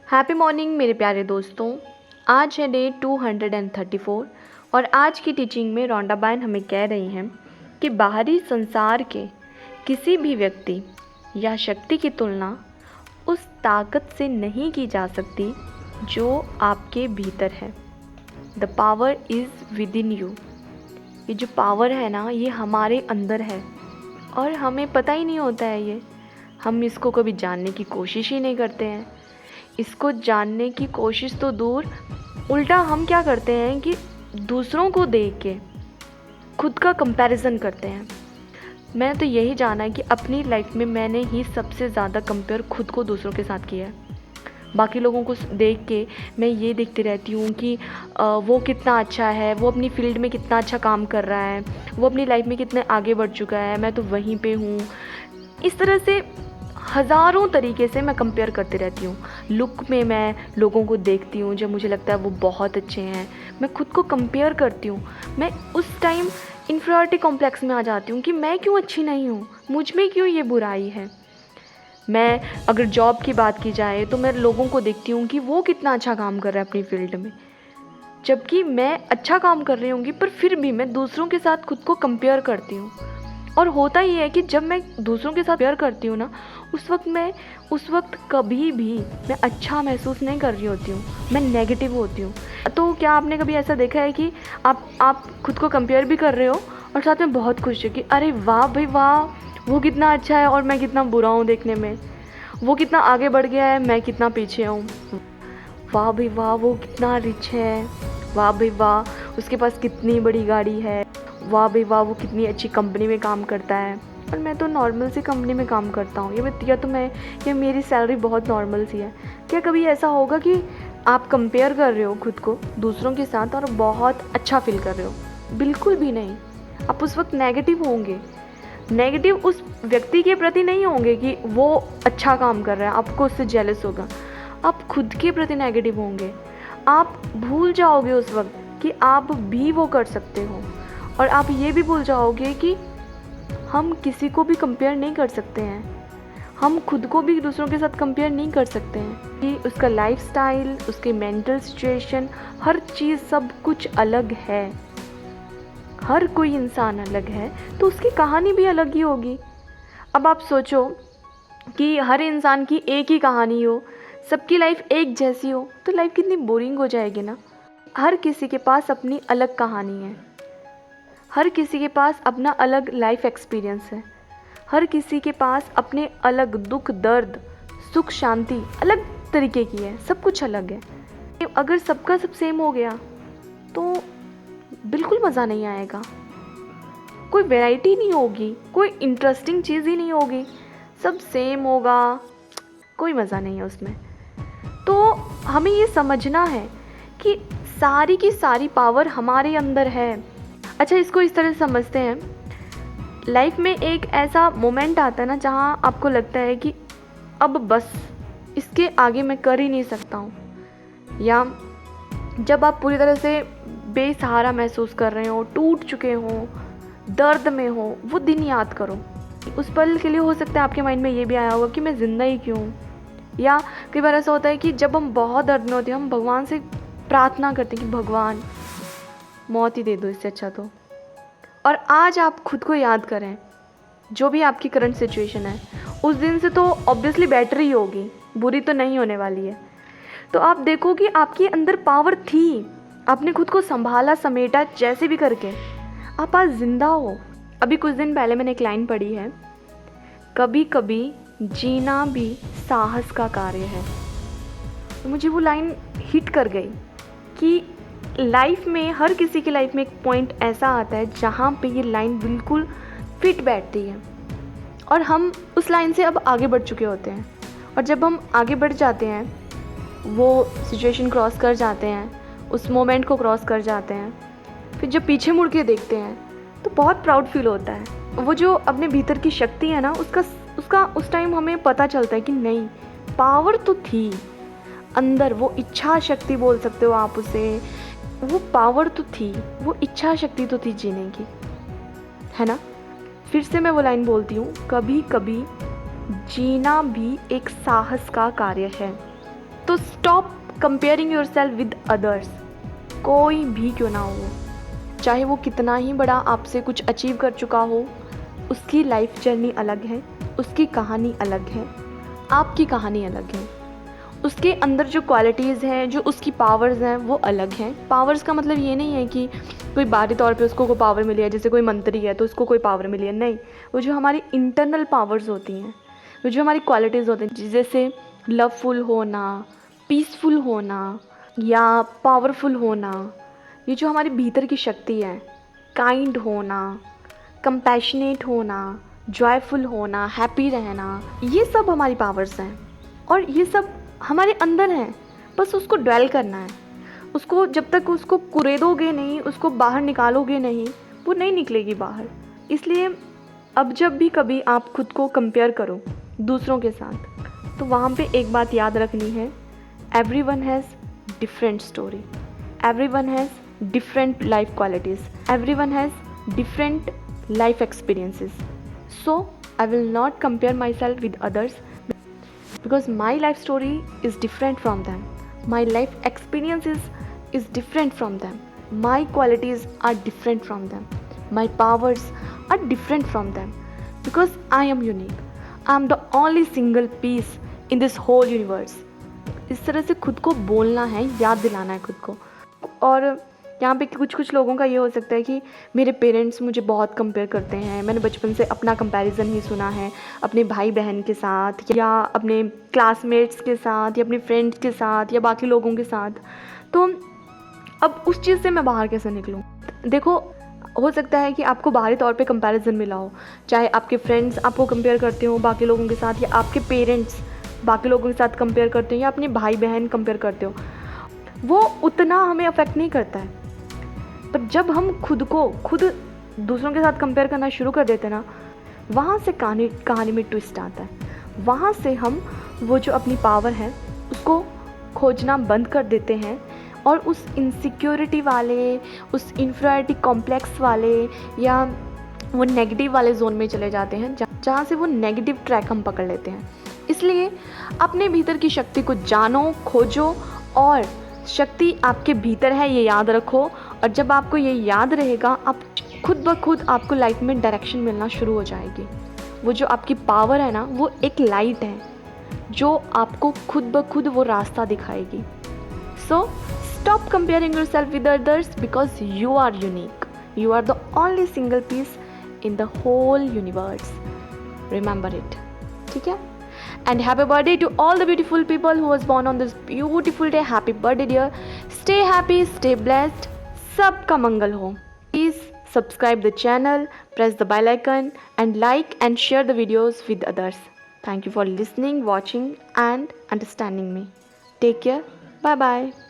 Happy morning मेरे प्यारे दोस्तों। आज है डे 234 और आज की टीचिंग में रोंडा बायन हमें कह रही हैं कि बाहरी संसार के किसी भी व्यक्ति या शक्ति की तुलना उस ताकत से नहीं की जा सकती जो आपके भीतर है। The power is with in you. ये जो पावर है ना, ये हमारे अंदर है और हमें पता ही नहीं होता है। ये हम इसको कभी जानने की कोशिश ही नहीं करते हैं। इसको जानने की कोशिश तो दूर, उल्टा हम क्या करते हैं कि दूसरों को देख के खुद का कंपैरिजन करते हैं। मैं तो यही जाना है कि अपनी लाइफ में मैंने ही सबसे ज़्यादा कंपेयर खुद को दूसरों के साथ किया है। बाकी लोगों को देख के मैं ये देखती रहती हूँ कि वो कितना अच्छा है, वो अपनी फील्ड में कितना अच्छा काम कर रहा है, वो अपनी लाइफ में कितने आगे बढ़ चुका है, मैं तो वहीं पे हूँ। इस तरह से हज़ारों तरीके से मैं कंपेयर करती रहती हूँ। लुक में मैं लोगों को देखती हूँ जब मुझे लगता है वो बहुत अच्छे हैं, मैं खुद को कंपेयर करती हूँ। मैं उस टाइम इन्फीरियरिटी कॉम्प्लेक्स में आ जाती हूँ कि मैं क्यों अच्छी नहीं हूँ, मुझ में क्यों ये बुराई है। मैं अगर जॉब की बात की जाए तो मैं लोगों को देखती हूँ कि वो कितना अच्छा काम कर रहा है अपनी फील्ड में, जबकि मैं अच्छा काम कर रही होंगी, पर फिर भी मैं दूसरों के साथ खुद को कंपेयर करती हूँ। और होता ये है कि जब मैं दूसरों के साथ कंपेयर करती हूँ ना, उस वक्त कभी भी मैं अच्छा महसूस नहीं कर रही होती हूँ, मैं नेगेटिव होती हूँ। तो क्या आपने कभी ऐसा देखा है कि आप खुद को कंपेयर भी कर रहे हो और साथ में बहुत खुश हो कि अरे वाह भाई वाह, वो कितना अच्छा है और मैं कितना बुरा हूँ देखने में, वो कितना आगे बढ़ गया है, मैं कितना पीछे हूँ। वाह भाई वाह, वो कितना रिच है, वाह भाई वाह, उसके पास कितनी बड़ी गाड़ी है, वाह भाई वाह, वो कितनी अच्छी कंपनी में काम करता है और मैं तो नॉर्मल सी कंपनी में काम करता हूँ। ये मेरी सैलरी बहुत नॉर्मल सी है। क्या कभी ऐसा होगा कि आप कंपेयर कर रहे हो खुद को दूसरों के साथ और बहुत अच्छा फील कर रहे हो? बिल्कुल भी नहीं। आप उस वक्त नेगेटिव होंगे। नेगेटिव उस व्यक्ति के प्रति नहीं होंगे कि वो अच्छा काम कर रहा है, आपको उससे जेलस होगा। आप खुद के प्रति नेगेटिव होंगे। आप भूल जाओगे उस वक्त कि आप भी वो कर सकते हो और आप ये भी भूल जाओगे कि हम किसी को भी कंपेयर नहीं कर सकते हैं। हम खुद को भी दूसरों के साथ कंपेयर नहीं कर सकते हैं कि उसका लाइफस्टाइल, उसके मेंटल सिचुएशन, हर चीज़ सब कुछ अलग है। हर कोई इंसान अलग है तो उसकी कहानी भी अलग ही होगी। अब आप सोचो कि हर इंसान की एक ही कहानी हो, सबकी लाइफ एक जैसी हो, तो लाइफ कितनी बोरिंग हो जाएगी ना। हर किसी के पास अपनी अलग कहानी है, हर किसी के पास अपना अलग लाइफ एक्सपीरियंस है, हर किसी के पास अपने अलग दुख दर्द सुख शांति अलग तरीके की है, सब कुछ अलग है। अगर सबका सब सेम हो गया तो बिल्कुल मज़ा नहीं आएगा, कोई वैरायटी नहीं होगी, कोई इंटरेस्टिंग चीज़ ही नहीं होगी, सब सेम होगा, कोई मज़ा नहीं है उसमें। तो हमें ये समझना है कि सारी की सारी पावर हमारे अंदर है। अच्छा, इसको इस तरह से समझते हैं, लाइफ में एक ऐसा मोमेंट आता है ना जहाँ आपको लगता है कि अब बस इसके आगे मैं कर ही नहीं सकता हूँ, या जब आप पूरी तरह से बेसहारा महसूस कर रहे हो, टूट चुके हो, दर्द में हो, वो दिन याद करो। उस पल के लिए हो सकता है आपके माइंड में ये भी आया होगा कि मैं ज़िंदा ही क्यों हूँ। या कई बार ऐसा होता है कि जब हम बहुत दर्द में होते हैं, हम भगवान से प्रार्थना करते हैं कि भगवान मौत ही दे दो इससे अच्छा तो। और आज आप खुद को याद करें, जो भी आपकी करंट सिचुएशन है, उस दिन से तो ऑब्वियसली बेटर ही होगी, बुरी तो नहीं होने वाली है। तो आप देखो कि आपके अंदर पावर थी, आपने खुद को संभाला, समेटा, जैसे भी करके आप आज ज़िंदा हो। अभी कुछ दिन पहले मैंने एक लाइन पढ़ी है, कभी कभी जीना भी साहस का कार्य है। तो मुझे वो लाइन हिट कर गई कि लाइफ में, हर किसी की लाइफ में एक पॉइंट ऐसा आता है जहाँ पे ये लाइन बिल्कुल फिट बैठती है और हम उस लाइन से अब आगे बढ़ चुके होते हैं। और जब हम आगे बढ़ जाते हैं, वो सिचुएशन क्रॉस कर जाते हैं, उस मोमेंट को क्रॉस कर जाते हैं, फिर जब पीछे मुड़ के देखते हैं तो बहुत प्राउड फील होता है। वो जो अपने भीतर की शक्ति है ना, उसका उस टाइम हमें पता चलता है कि नहीं, पावर तो थी अंदर, वो इच्छा शक्ति बोल सकते हो आप उसे, वो पावर तो थी, वो इच्छा शक्ति तो थी जीने की, है ना। फिर से मैं वो लाइन बोलती हूँ, कभी कभी जीना भी एक साहस का कार्य है। तो stop comparing your self with others, कोई भी क्यों ना हो, चाहे वो कितना ही बड़ा आपसे कुछ अचीव कर चुका हो, उसकी लाइफ जर्नी अलग है, उसकी कहानी अलग है, आपकी कहानी अलग है। उसके अंदर जो क्वालिटीज़ हैं, जो उसकी पावर्स हैं, वो अलग हैं। पावर्स का मतलब ये नहीं है कि कोई बाहरी तौर पे उसको कोई पावर मिली है, जैसे कोई मंत्री है तो उसको कोई पावर मिली है, नहीं। वो जो हमारी इंटरनल पावर्स होती हैं, वो जो हमारी क्वालिटीज़ होती हैं, जैसे लवफुल होना, पीसफुल होना या पावरफुल होना, ये जो हमारी भीतर की शक्ति है, काइंड होना, कंपैशनेट होना, जॉयफुल होना, हैप्पी रहना, ये सब हमारी पावर्स हैं और ये सब हमारे अंदर हैं। बस उसको ड्वेल करना है। उसको जब तक उसको कुरेदोगे नहीं, उसको बाहर निकालोगे नहीं, वो नहीं निकलेगी बाहर। इसलिए अब जब भी कभी आप खुद को कंपेयर करो दूसरों के साथ, तो वहाँ पे एक बात याद रखनी है, everyone has different story, everyone has different life qualities, everyone has different life experiences. So I will not compare myself with others because my life story is different from them. My life experiences is different from them. My qualities are different from them. My powers are different from them because I am unique. I am the only single piece in this whole universe. इस तरह से खुद को बोलना है, याद दिलाना है खुद को। और यहाँ पे कुछ लोगों का ये हो सकता है कि मेरे पेरेंट्स मुझे बहुत कंपेयर करते हैं, मैंने बचपन से अपना कंपैरिजन ही सुना है अपने भाई बहन के साथ या अपने क्लासमेट्स के साथ या अपने फ्रेंड्स के साथ या बाकी लोगों के साथ, तो अब उस चीज़ से मैं बाहर कैसे निकलूँ। देखो, हो सकता है कि आपको बाहरी तौर पे कंपैरिजन मिला हो, चाहे आपके फ्रेंड्स आपको कंपेयर करते हो बाकी लोगों के साथ, या आपके पेरेंट्स बाकी लोगों के साथ कंपेयर करते हो, या अपने भाई बहन कंपेयर करते हो, वो उतना हमें अफेक्ट नहीं करता है। पर जब हम खुद दूसरों के साथ कंपेयर करना शुरू कर देते हैं ना, वहाँ से कहानी में ट्विस्ट आता है। वहाँ से हम वो जो अपनी पावर है उसको खोजना बंद कर देते हैं और उस इनसिक्योरिटी वाले, उस इन्फीरियरिटी कॉम्प्लेक्स वाले या वो नेगेटिव वाले जोन में चले जाते हैं, जहाँ से वो नेगेटिव ट्रैक हम पकड़ लेते हैं। इसलिए अपने भीतर की शक्ति को जानो, खोजो, और शक्ति आपके भीतर है ये याद रखो। और जब आपको ये याद रहेगा, आप खुद ब खुद आपको लाइफ में डायरेक्शन मिलना शुरू हो जाएगी। वो जो आपकी पावर है ना, वो एक लाइट है जो आपको खुद ब खुद वो रास्ता दिखाएगी। So stop comparing yourself with others because you are unique. You are the only single piece in the whole universe. Remember it, ठीक है? And happy birthday to all the beautiful people who was born on this beautiful day. Happy birthday dear. Stay happy, stay blessed. सबका मंगल हो. Please subscribe the channel, press the bell icon and like and share the videos with others. Thank you for listening, watching and understanding me. Take care. Bye bye.